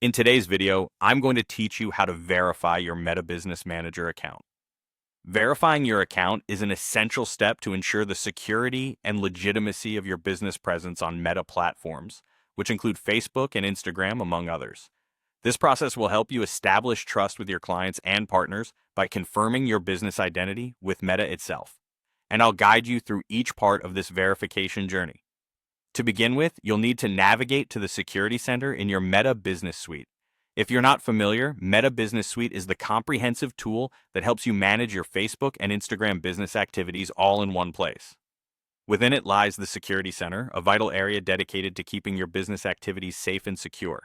In today's video, I'm going to teach you how to verify your Meta Business Manager account. Verifying your account is an essential step to ensure the security and legitimacy of your business presence on Meta platforms, which include Facebook and Instagram, among others. This process will help you establish trust with your clients and partners by confirming your business identity with Meta itself. And I'll guide you through each part of this verification journey. To begin with, you'll need to navigate to the Security Center in your Meta Business Suite. If you're not familiar, Meta Business Suite is the comprehensive tool that helps you manage your Facebook and Instagram business activities all in one place. Within it lies the Security Center, a vital area dedicated to keeping your business activities safe and secure.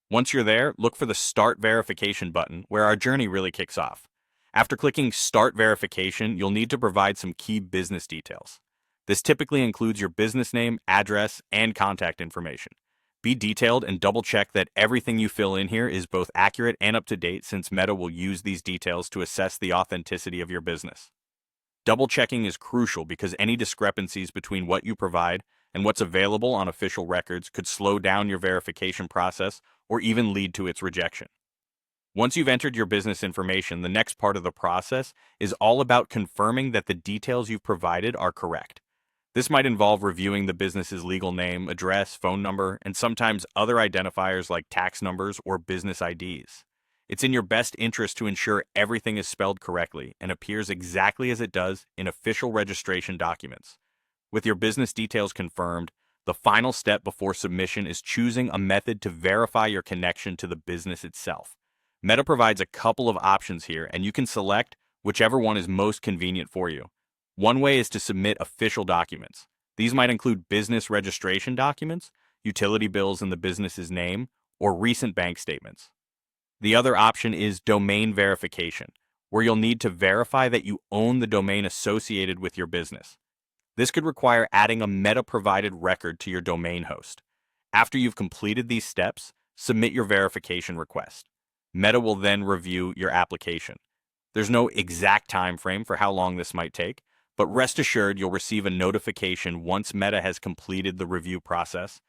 Once you're there, look for the Start Verification button, where our journey really kicks off. After clicking Start Verification, you'll need to provide some key business details. This typically includes your business name, address, and contact information. Be detailed and double-check that everything you fill in here is both accurate and up to date, since Meta will use these details to assess the authenticity of your business. Double-checking is crucial because any discrepancies between what you provide and what's available on official records could slow down your verification process or even lead to its rejection. Once you've entered your business information, the next part of the process is all about confirming that the details you've provided are correct. This might involve reviewing the business's legal name, address, phone number, and sometimes other identifiers like tax numbers or business IDs. It's in your best interest to ensure everything is spelled correctly and appears exactly as it does in official registration documents. With your business details confirmed, the final step before submission is choosing a method to verify your connection to the business itself. Meta provides a couple of options here, and you can select whichever one is most convenient for you. One way is to submit official documents. These might include business registration documents, utility bills in the business's name, or recent bank statements. The other option is domain verification, where you'll need to verify that you own the domain associated with your business. This could require adding a Meta-provided record to your domain host. After you've completed these steps, submit your verification request. Meta will then review your application. There's no exact time frame for how long this might take, but rest assured you'll receive a notification once Meta has completed the review process.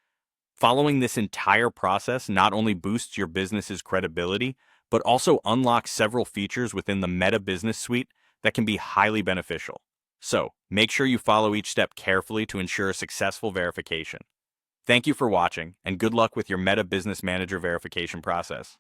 Following this entire process not only boosts your business's credibility, but also unlocks several features within the Meta Business Suite that can be highly beneficial. So, make sure you follow each step carefully to ensure a successful verification. Thank you for watching, and good luck with your Meta Business Manager verification process.